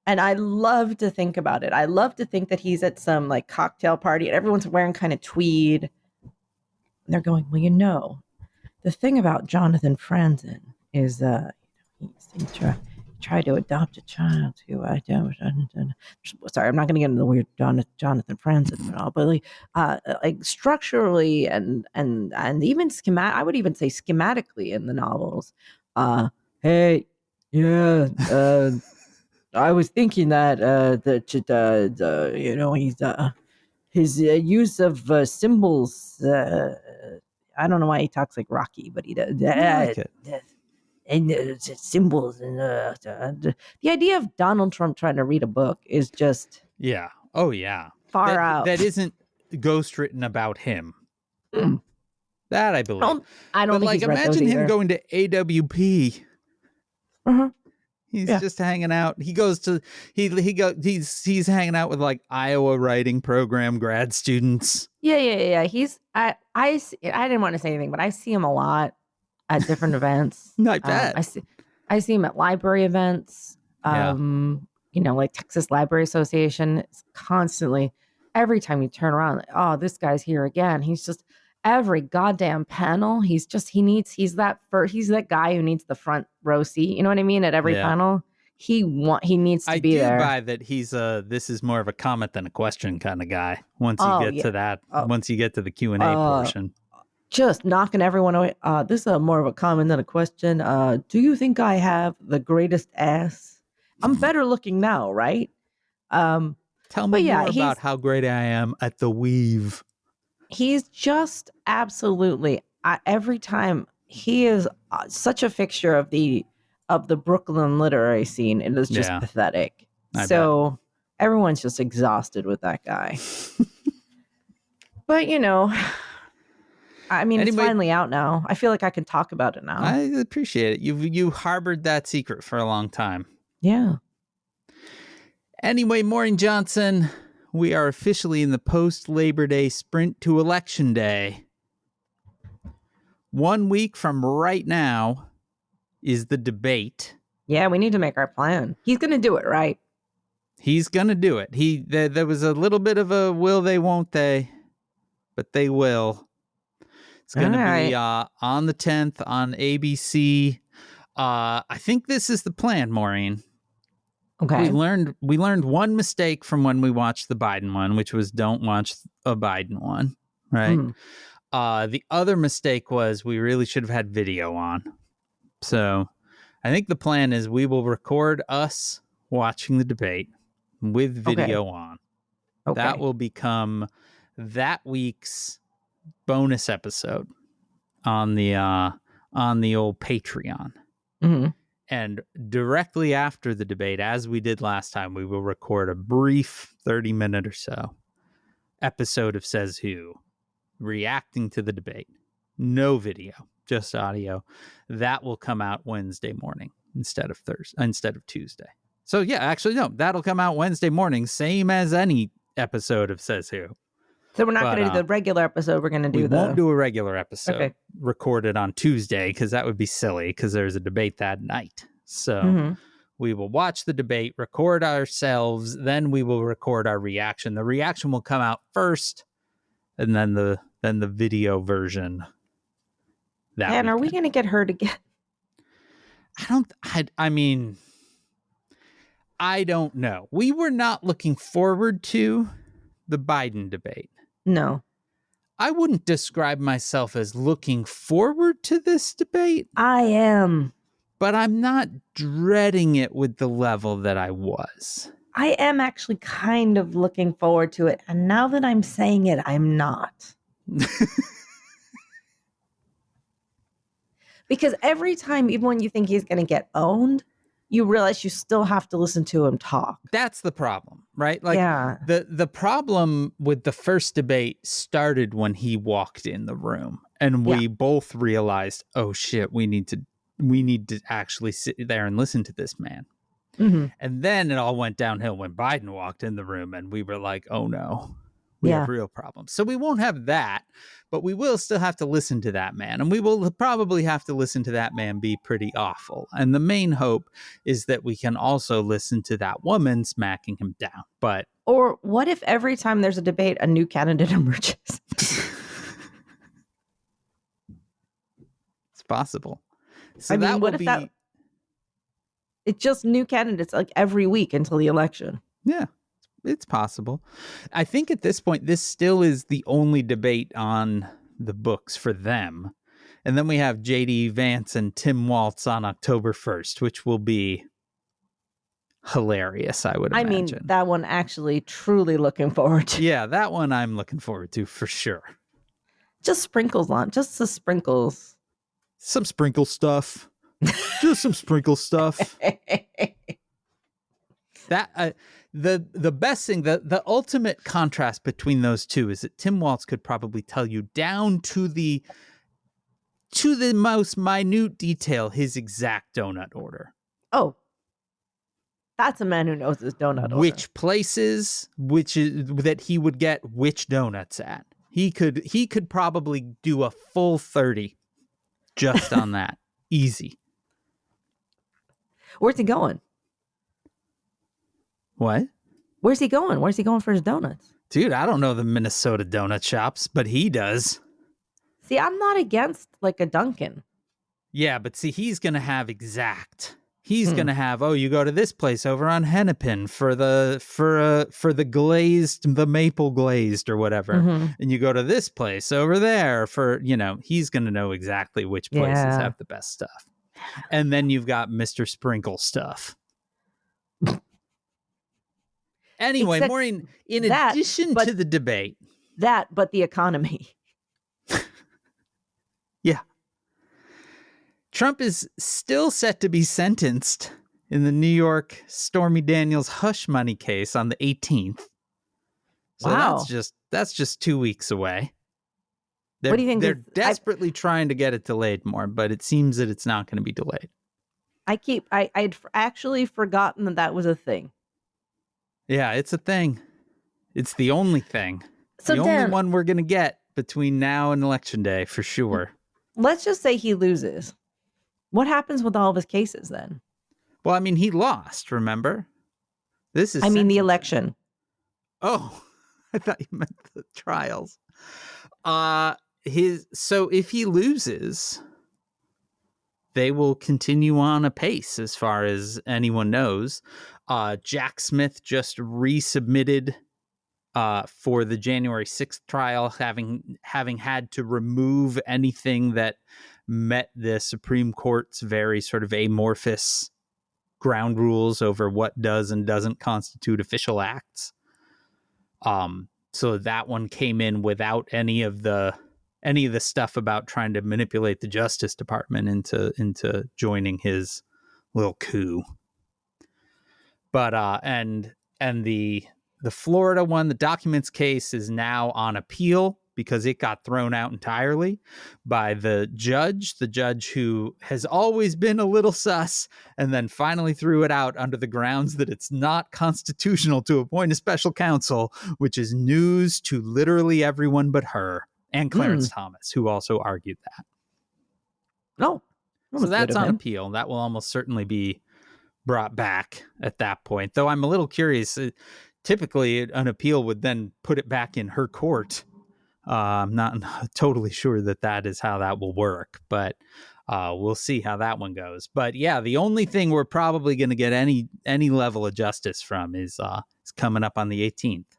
And I love to think about it. I love to think that he's at some like cocktail party and everyone's wearing kind of tweed. And they're going, well, the thing about Jonathan Franzen is he tried to adopt a child who I don't. Sorry, I'm not going to get into the weird Jonathan Franzen at all, but like structurally and even I would even say schematically in the novels. Hey, yeah, I was thinking that his use of symbols. I don't know why he talks like Rocky, but he does. I like it. And symbols and the idea of Donald Trump trying to read a book is just far out. That isn't ghost written about him. That I believe. I don't think like he's read imagine those him either. going to AWP. He's just hanging out. He goes to he's hanging out with like Iowa writing program grad students. Yeah. He's I didn't want to say anything, but I see him a lot at different events. Not bad. I see him at library events. Like Texas Library Association. It's constantly, every time you turn around, like, oh, this guy's here again. He's just every goddamn panel. He's that guy who needs the front row seat. You know what I mean? At every panel, he needs to be there. I do buy that he's this is more of a comment than a question kind of guy. Once you get to that, once you get to the Q&A portion. Just knocking everyone away. This is more of a comment than a question. Do you think I have the greatest ass? I'm better looking now, right? Tell me more about how great I am at the weave. He's just absolutely, every time, he is such a fixture of the Brooklyn literary scene. It is just pathetic. I bet. Everyone's just exhausted with that guy. But, I mean, it's finally out now. I feel like I can talk about it now. I appreciate it. You harbored that secret for a long time. Yeah. Anyway, Maureen Johnson, we are officially in the post-Labor Day sprint to Election Day. 1 week from right now is the debate. Yeah, we need to make our plan. He's going to do it, right? He's going to do it. There was a little bit of a will they, won't they, but they will. It's going to be on the 10th on ABC. I think this is the plan, Maureen. Okay. We learned one mistake from when we watched the Biden one, which was don't watch a Biden one, right? The other mistake was we really should have had video on. So I think the plan is we will record us watching the debate with video on. Okay. That will become that week's bonus episode on the old Patreon. Mm-hmm. And directly after the debate, as we did last time, we will record a brief 30-minute or so episode of Says Who, reacting to the debate. No video, just audio. That will come out Wednesday morning instead of Tuesday. So yeah, actually no, that'll come out Wednesday morning, same as any episode of Says Who. So we're not going to do the regular episode. We're going to do we won't do a regular episode recorded on Tuesday because that would be silly because there's a debate that night. So we will watch the debate, record ourselves, then we will record our reaction. The reaction will come out first, and then the video version. And are we going to get her to get? I mean, I don't know. We were not looking forward to the Biden debate. No. I wouldn't describe myself as looking forward to this debate. I am. But I'm not dreading it with the level that I was. I am actually kind of looking forward to it. And now that I'm saying it, I'm not. Because every time, even when you think he's going to get owned, you realize you still have to listen to him talk. That's the problem, right? Like, the problem with the first debate started when he walked in the room, and we both realized, oh shit, we need to actually sit there and listen to this man. Mm-hmm. And then it all went downhill when Biden walked in the room, and we were like, oh no, we have real problems. So we won't have that, but we will still have to listen to that man, and we will probably have to listen to that man be pretty awful. And the main hope is that we can also listen to that woman smacking him down. But or what if every time there's a debate, a new candidate emerges? It's possible. So I mean, what if that? It's just new candidates like every week until the election. Yeah. It's possible. I think at this point, this still is the only debate on the books for them. And then we have J.D. Vance and Tim Walz on October 1st, which will be hilarious, I would imagine. I mean, that one actually truly looking forward to. Yeah, that one I'm looking forward to for sure. Just sprinkles on, just the sprinkles. Some sprinkle stuff. Just some sprinkle stuff. That the best thing, the ultimate contrast between those two is that Tim Walz could probably tell you down to the most minute detail his exact donut order. Oh, that's a man who knows his donut order. Which places, that he would get which donuts at. He could probably do a full 30 just on that. Easy. Where's he going? What? Where's he going? Where's he going for his donuts? Dude, I don't know the Minnesota donut shops, but he does. See, I'm not against like a Dunkin'. Yeah, but see, he's going to have exact. He's going to have, you go to this place over on Hennepin for the glazed, the maple glazed or whatever. Mm-hmm. And you go to this place over there for, he's going to know exactly which places have the best stuff. And then you've got Mr. Sprinkle stuff. Anyway, except Maureen, in addition to the debate. But the economy. Yeah. Trump is still set to be sentenced in the New York Stormy Daniels hush money case on the 18th. So that's just 2 weeks away. What do you think? They're desperately trying to get it delayed more, but it seems that it's not going to be delayed. I'd actually forgotten that was a thing. Yeah, it's a thing. It's the only thing. So the only one we're going to get between now and Election Day, for sure. Let's just say he loses. What happens with all of his cases then? Well, I mean, he lost, remember? The election. Oh, I thought you meant the trials. So if he loses, they will continue on apace as far as anyone knows. Jack Smith just resubmitted for the January 6th trial, having had to remove anything that met the Supreme Court's very sort of amorphous ground rules over what does and doesn't constitute official acts. So that one came in without any of the stuff about trying to manipulate the Justice Department into joining his little coup. But and the Florida one, the documents case, is now on appeal because it got thrown out entirely by the judge who has always been a little sus, and then finally threw it out under the grounds that it's not constitutional to appoint a special counsel, which is news to literally everyone but her and Clarence Thomas, who also argued that. No. So that's on appeal. That will almost certainly be brought back at that point, though I'm a little curious. Typically, an appeal would then put it back in her court. I'm not totally sure that is how that will work, but we'll see how that one goes. But yeah, the only thing we're probably going to get any level of justice from is coming up on the 18th.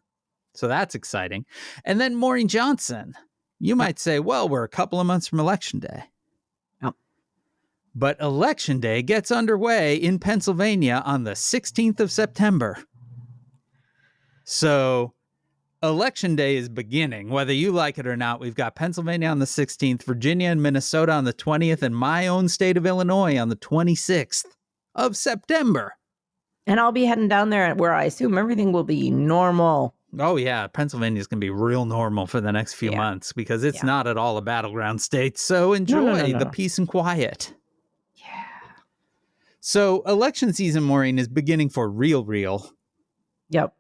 So that's exciting. And then Maureen Johnson, you might say, well, we're a couple of months from Election Day. Yep. But Election Day gets underway in Pennsylvania on the 16th of September. So Election Day is beginning, whether you like it or not. We've got Pennsylvania on the 16th, Virginia and Minnesota on the 20th, and my own state of Illinois on the 26th of September. And I'll be heading down there where I assume everything will be normal. Oh, yeah. Pennsylvania is going to be real normal for the next few months because it's not at all a battleground state. So enjoy the peace and quiet. Yeah. So election season, Maureen, is beginning for real. Yep.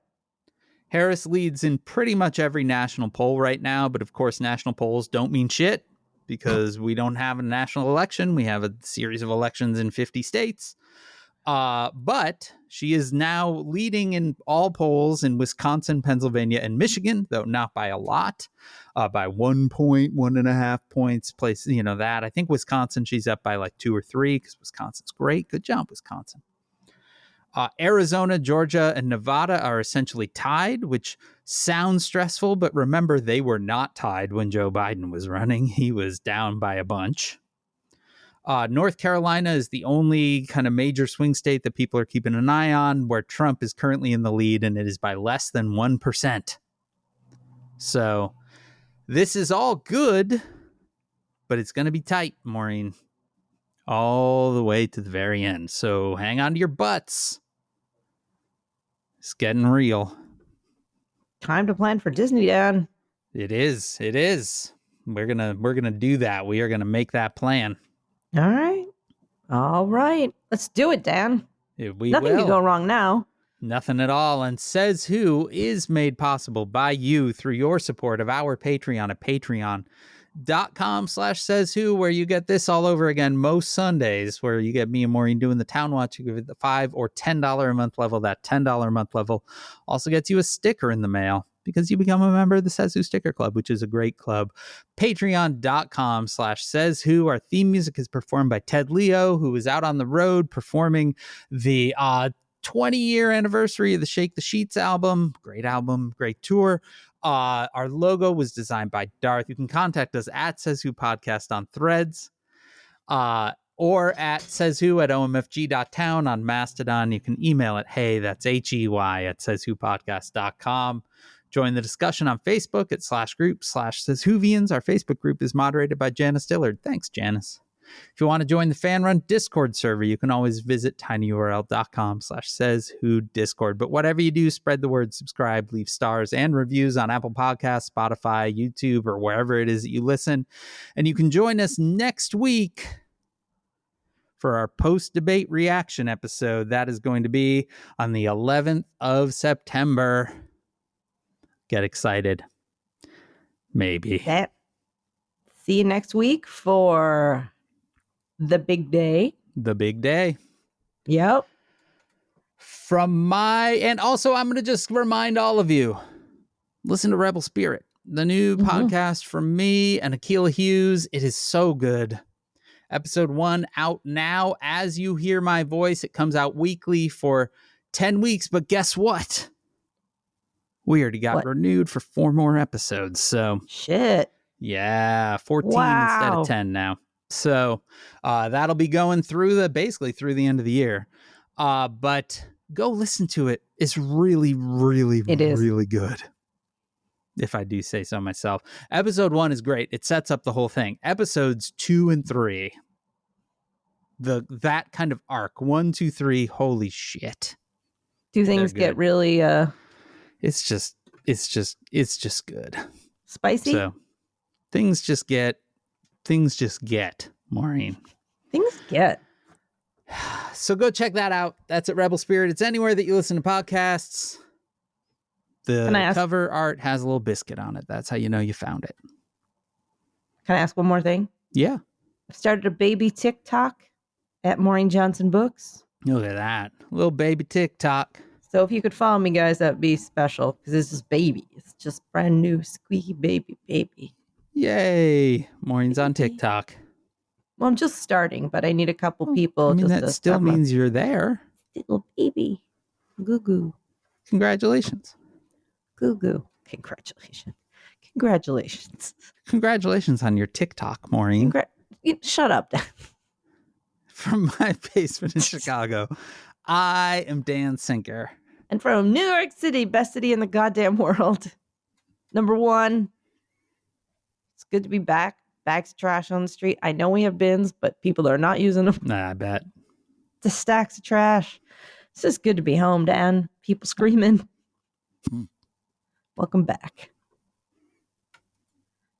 Harris leads in pretty much every national poll right now, but of course, national polls don't mean shit because we don't have a national election. We have a series of elections in 50 states. But she is now leading in all polls in Wisconsin, Pennsylvania, and Michigan, though not by a lot, by 1 point, 1.5 points. Place, that. I think Wisconsin, she's up by like 2 or 3 because Wisconsin's great. Good job, Wisconsin. Arizona, Georgia, and Nevada are essentially tied, which sounds stressful, but remember, they were not tied when Joe Biden was running. He was down by a bunch. North Carolina is the only kind of major swing state that people are keeping an eye on, where Trump is currently in the lead, and it is by less than 1%. So this is all good, but it's going to be tight, Maureen, all the way to the very end. So hang on to your butts. It's getting real. Time to plan for Disney, Dad. It is. We're gonna do that. We are gonna make that plan. All right. Let's do it, Dan. Nothing can go wrong now. Nothing at all. And Says Who is made possible by you through your support of our Patreon at patreon.com/sayswho, where you get this all over again most Sundays, where you get me and Maureen doing the Town Watch. You give it the $5 or $10 a month level. That $10 a month level also gets you a sticker in the mail because you become a member of the Says Who Sticker Club, which is a great club. Patreon.com/sayswho. Our theme music is performed by Ted Leo, who is out on the road performing the 20-year anniversary of the Shake the Sheets album. Great tour. Our logo was designed by Darth. You can contact us at Says Who Podcast on Threads, or at Says Who at omfg.town on Mastodon. You can email it, hey, that's HEY at sayswhopodcast.com. Join the discussion on Facebook at /group/SaysWhovians. Our Facebook group is moderated by Janice Dillard. Thanks, Janice. If you want to join the fan-run Discord server, you can always visit tinyurl.com/sayswhodiscord. But whatever you do, spread the word, subscribe, leave stars and reviews on Apple Podcasts, Spotify, YouTube, or wherever it is that you listen. And you can join us next week for our post-debate reaction episode. That is going to be on the 11th of September. Get excited. Maybe. See you next week for the big day. The big day. Yep. And also I'm going to just remind all of you, listen to Rebel Spirit, the new podcast from me and Akilah Hughes. It is so good. Episode 1 out now. As you hear my voice, it comes out weekly for 10 weeks. But guess what? We already got renewed for 4 more episodes. So shit. Yeah, 14 instead of 10 now. So that'll be going through basically through the end of the year. But go listen to it. It's really, really, really good. If I do say so myself. Episode 1 is great. It sets up the whole thing. Episodes 2 and 3, that kind of arc, 1, 2, 3, holy shit. Do things get really it's just good. Spicy? So things just get, Maureen. Things get. So go check that out. That's at Rebel Spirit. It's anywhere that you listen to podcasts. The cover art has a little biscuit on it. That's how you know you found it. Can I ask one more thing? Yeah. I've started a baby TikTok at Maureen Johnson Books. Look at that. Little baby TikTok. So if you could follow me, guys, that'd be special because this is baby. It's just brand new, squeaky baby. Yay. Maureen's on TikTok. Well, I'm just starting, but I need a couple people. I mean, that still means you're there. Little baby. Goo-goo. Congratulations. Goo-goo. Congratulations. Congratulations on your TikTok, Maureen. Shut up, Dan. From my basement in Chicago, I am Dan Sinker. And from New York City, best city in the goddamn world. Number 1, it's good to be back. Bags of trash on the street. I know we have bins, but people are not using them. Nah, I bet. The stacks of trash. It's just good to be home, Dan. People screaming. Welcome back.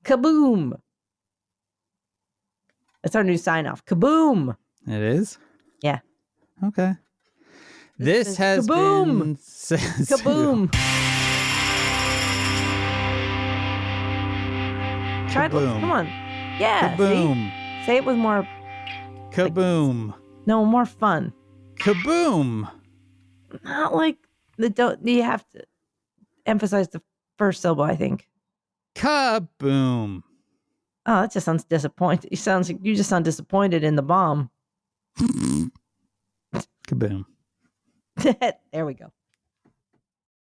Kaboom. That's our new sign off. Kaboom. It is? Yeah. Okay. This has kaboom. Been Kaboom. Try to, come on. Yeah. Kaboom. See? Say it with more. Kaboom. More fun. Kaboom. Not like you have to emphasize the first syllable, I think. Kaboom. Oh, that just sounds disappointed. You just sound disappointed in the bomb. Kaboom. There we go.